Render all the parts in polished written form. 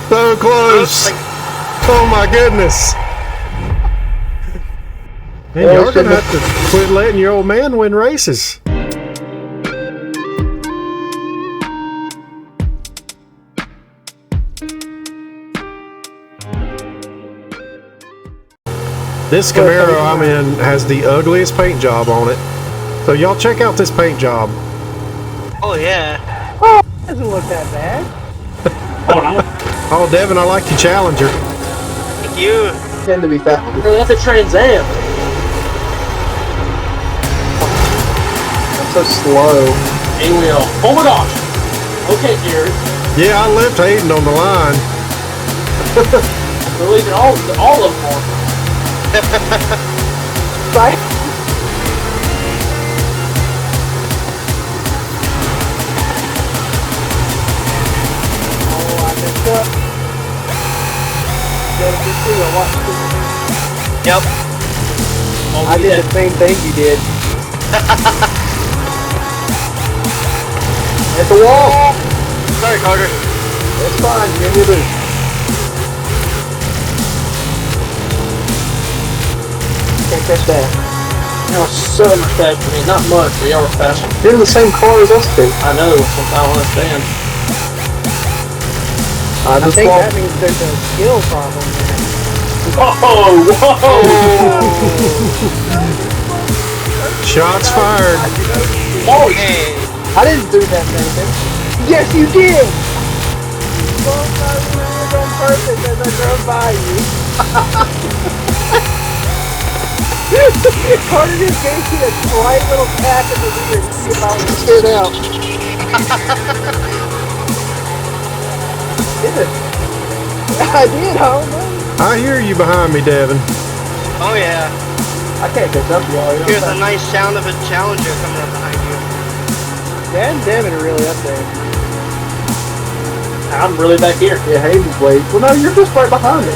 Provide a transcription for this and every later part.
So close. Oh my goodness. Man, y'all gonna have to quit letting your old man win races. This Camaro I'm in has the ugliest paint job on it. So y'all check out this paint job. Oh yeah. Oh, it doesn't look that bad. Oh, Devin, I like your Challenger. Thank you. Tend to be fast. That's a Trans Am. I'm so slow. A-wheel. Oh my gosh. Okay, Gary. Yeah, I left Hayden on the line. We're leaving all of them on. Right? Oh, I messed up. Yep. Oh, I did the same thing you did. Hit the wall! Sorry, Carter. It's fine, give me a boost. Can't catch that. Y'all so much faster than me. Not much, but y'all were faster. They're in the same car as us two. I know, sometimes I don't understand. I think that means there's a skill problem there. Whoa! Shots fired. Oh, Hey. I didn't do that, Nathan. Yes, you did! You broke my rules on purpose as I drove by you. Carter just gave me a slight little tap in the rear to see if I was spit out. Did it? I did, I don't know. I hear you behind me, Devin. Oh yeah. I can't catch up to y'all. Here's the nice sound of a Challenger coming up behind you. Dan and Devin are really up there. I'm really back here. Yeah, Hayden's way. Well, no, you're just right behind me.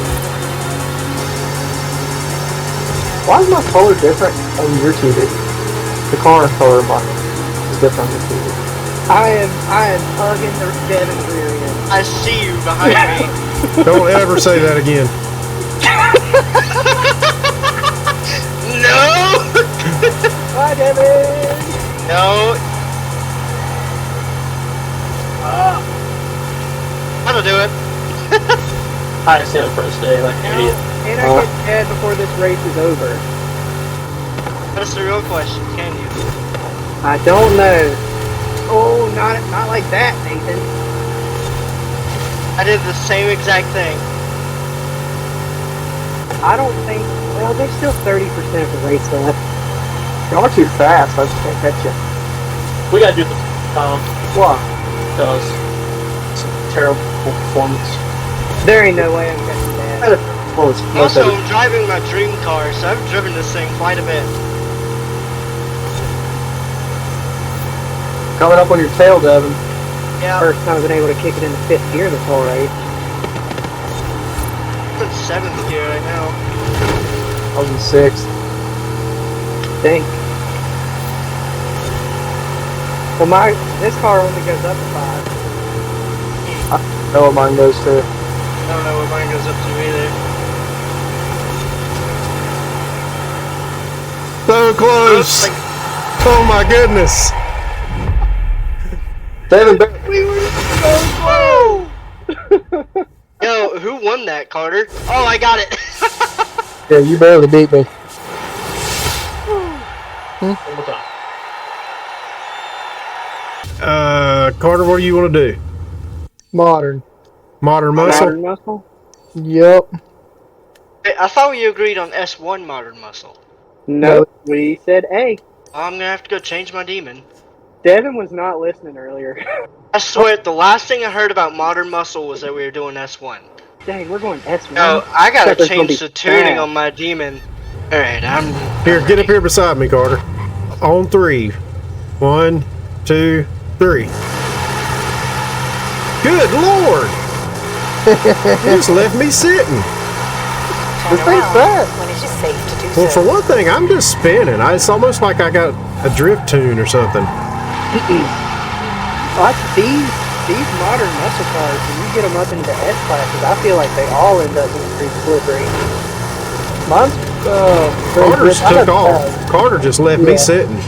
Why is my color different on your TV? The car color of mine is different on your TV. I am hugging the Devin's rear end. I see you behind me. Don't ever say that again. No! Bye, Devin! No. That'll do it. I just hit it first day like an idiot. And I get dead before this race is over. That's the real question, can you? I don't know. Oh, not like that, Nathan. I did the same exact thing. I don't think. Well, there's still 30% of the race left. Y'all are too fast. I just can't catch you. We gotta do the Why? because it's a terrible performance. There ain't no way I'm catching that. Also, I'm driving my dream car, so I've driven this thing quite a bit. Coming up on your tail, Devin. Yeah. First time I've been able to kick it into fifth gear this whole race. I'm in 7th gear right now. I was in 6th. Dang. Well, this car only goes up to 5. I know what mine goes to. I don't know what mine goes up to either. So close. Oh my goodness. Devin, We were so close! Yo, who won that, Carter? Oh, I got it! yeah, you barely beat me. One more time. Carter, what do you want to do? Modern. Modern muscle? Modern muscle? Yep. Hey, I thought we agreed on S1 Modern Muscle. No, we said A. I'm gonna have to go change my demon. Devin was not listening earlier. I swear, the last thing I heard about Modern Muscle was that we were doing S1. Dang, we're going S1. No, I gotta Except it's gonna change be the tuning fast. on my demon. Alright, Here, get up here beside me, Carter. On 3. 1, 2, 3. Good Lord! You just left me sitting. This thing's fast. When it is safe to do Well, so. for one thing, I'm just spinning. It's almost like I got a drift tune or something. I like the speed. these modern muscle cars, when you get them up into the S classes, I feel like they all end up being pretty slippery. Mine's very Carter's good. took off. Carter just left me sitting.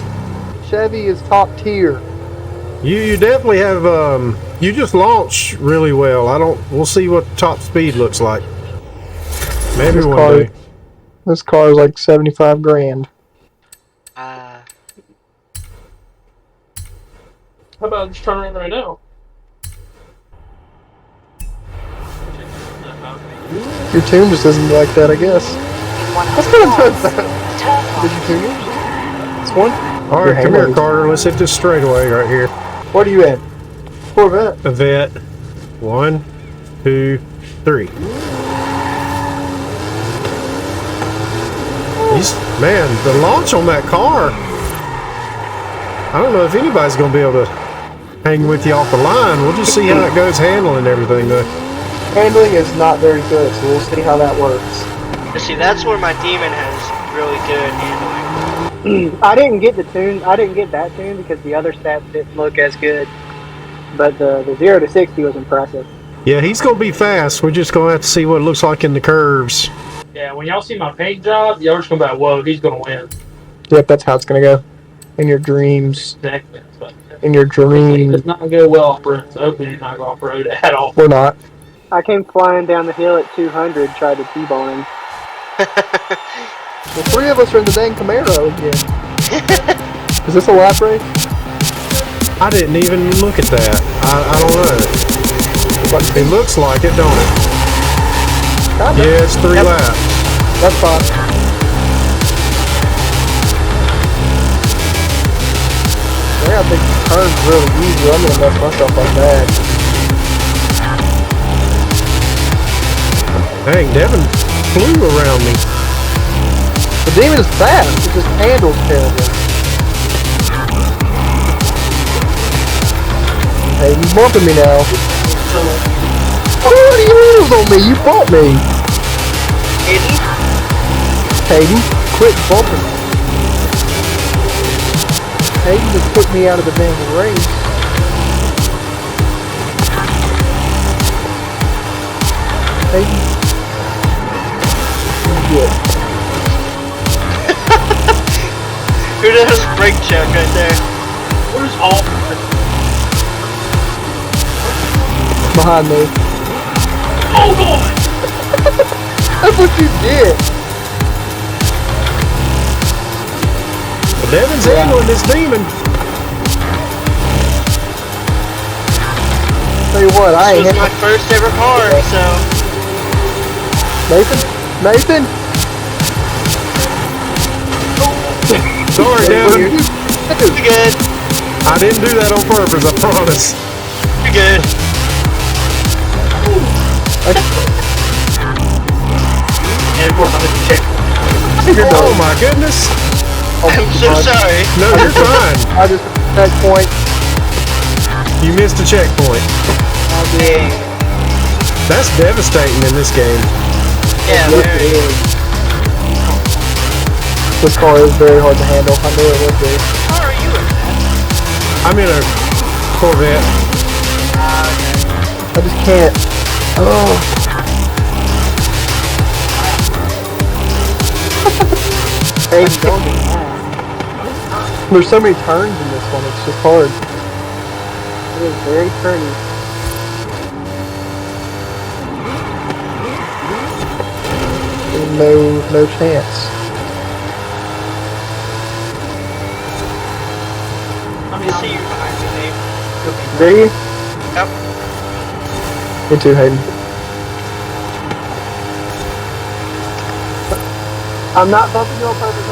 Chevy is top tier. You definitely have you just launch really well. We'll see what top speed looks like. Maybe This one car- day. This car is like 75 grand. How about just turn around right now? Your tune just isn't like that, I guess. Let's go and that. Did you tune it? This one? All right, come here, Carter. Let's hit this straightaway right here. What are you in? Corvette. A vet. 1, 2, 3. Man, the launch on that car. I don't know if anybody's going to be able to hang with you off the line. We'll just see how it goes handling everything, though. Handling is not very good, so we'll see how that works. See, that's where my demon has really good handling. I didn't get the tune. I didn't get that tune because the other stats didn't look as good. But the 0 to 60 was impressive. Yeah, he's going to be fast. We're just going to have to see what it looks like in the curves. Yeah, when y'all see my paint job, y'all just gonna be like, whoa, he's gonna win. Yep, that's how it's gonna go. In your dreams. Exactly. In your dreams. It's not gonna go well off road. So hopefully it's not go off road at all. We're not. I came flying down the hill at 200, tried to T-bone him. The three of us are in the dang Camaro again. Is this a lap race? I didn't even look at that. I don't know. It looks like it, don't it? Yeah, it's 3 laps. That's fine. Yeah, I think the turn's really easy. I'm gonna mess myself like that. Dang, Devin flew around me. The demon is fast. It just handles terrible. Hey, you bumping me now. What do you lose on me? You bumped me. Hayden? Hayden, quit bumping me. Hayden just put me out of the dang race. Hayden. Good. Who does brake check right there? Where's all? Behind me. Oh God! That's what you did. Well, Devin's handling this demon. Tell you what, I ain't This was my first ever car, so... Nathan? Sorry, Devin. You're good. I didn't do that on purpose, I promise. You're good. And of course I'm gonna check. Oh my goodness. I'm so sorry. No, you're fine. I just checkpoint. You missed a checkpoint. Hey. That's devastating in this game. Yeah, Yes, very. it is. This car is very hard to handle. I knew it would be. How are you in that? I'm in a Corvette. I just can't. Oh. Hey, don't be mad. There's so many turns in this one, it's just hard. It is very turny. No chance. I see you behind me, Nate. Do you? Yep. Me too, Hayden. I'm not bumping you on purpose,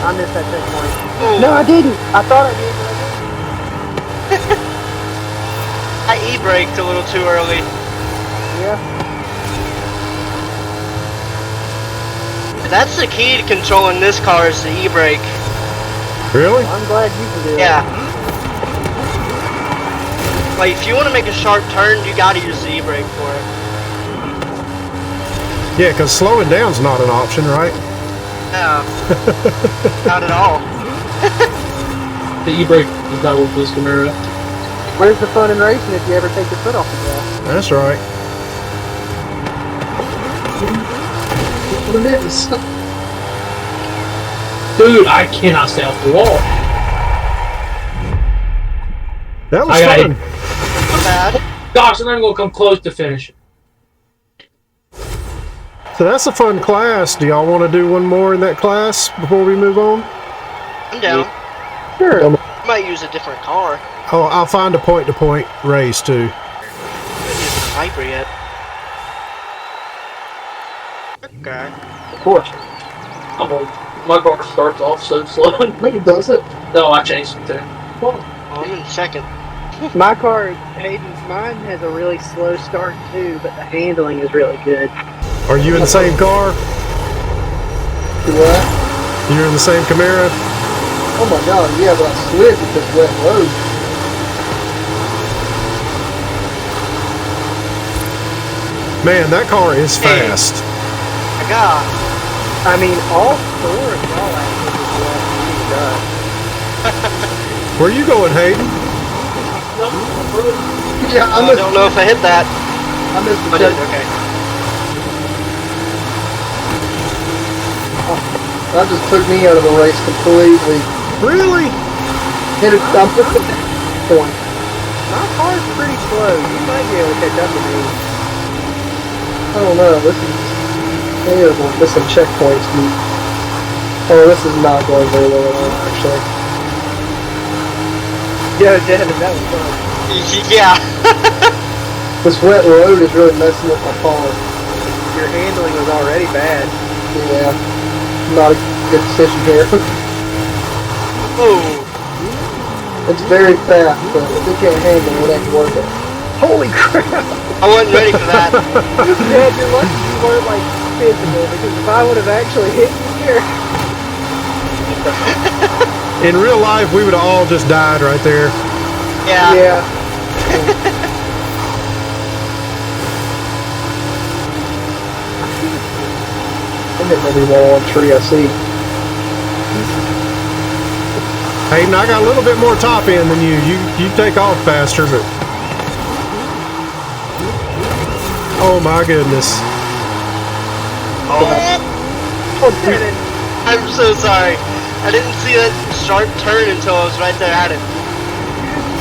I missed that checkpoint. Ooh. No, I didn't. I thought I did, but I didn't. I e-braked a little too early. Yeah. That's the key to controlling this car is the e-brake. Really? I'm glad you can do it. Yeah. Like, if you want to make a sharp turn, you gotta use the e-brake for it. Yeah, because slowing down's not an option, right? No. Not at all. The e-brake does not work for this Camaro. Where's the fun in racing if you ever take your foot off the gas? That's right. What it is. Dude, I cannot stay off the wall. That was I got fun. Not bad. Gosh, I'm not even gonna come close to finish. So that's a fun class. Do y'all want to do one more in that class before we move on? I'm down. Sure. I might use a different car. Oh, I'll find a point-to-point race too. I haven't used a Viper yet. Okay. Of course. My car starts off so slow. Maybe it does it. No, I changed it there. Well, I'm in second. My car, mine has a really slow start too, but the handling is really good. Are you in the same car? What? You're in the same Camaro? Oh my god, yeah, but I slid because wet road. Man, that car is fast. My God. I mean, all four of y'all actually just done. Where you going, Hayden? Yeah, I don't know if I hit that. I missed I the did, check. okay. That just took me out of the race completely. Really? Hit it up at the point. My car's pretty slow. You might be able to catch up to me. I don't know. This is terrible. This is checkpoints. Oh, this is not going very well at all, actually. Yo, Devin, that was fun. Yeah. This wet road is really messing with my car. Your handling was already bad. Yeah. Not a good decision here. Oh. It's very fast, but if you can't handle it, ain't worth it. Holy crap! I wasn't ready for that. Dad, you're lucky you weren't like physical, because if I would have actually hit you here. In real life, we would have all just died right there. Yeah. Yeah. I'm hitting every wall and tree I see. Hayden, I got a little bit more top end than you. You take off faster, but... Oh my goodness. Oh. I'm so sorry. I didn't see that sharp turn until I was right there at it.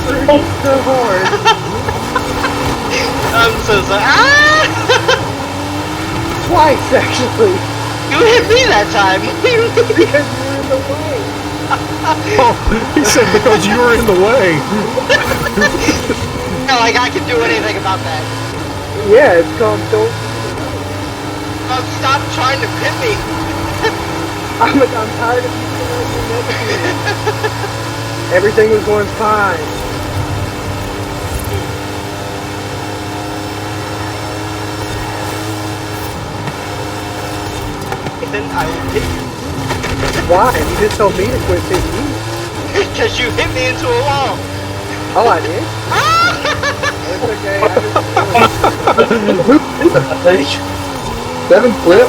So hard. I'm so sorry. Ah! Twice, actually. You hit me that time. Because you were in the way. Oh, he said because you were in the way. No, like I can do anything about that. Yeah, it's called don't. Stop trying to pit me. I'm tired of you feeling like you're next to me. Everything was going fine. Then I will hit you. Why? You just told me to quit hitting you. Because you hit me into a wall. Oh, I did? It's okay. I think. Seven flip? I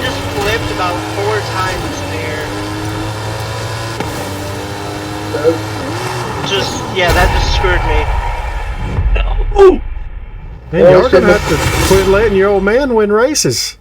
just flipped about 4 times in the air. Just, yeah, that just screwed me. Man, y'all gonna have to quit letting your old man win races.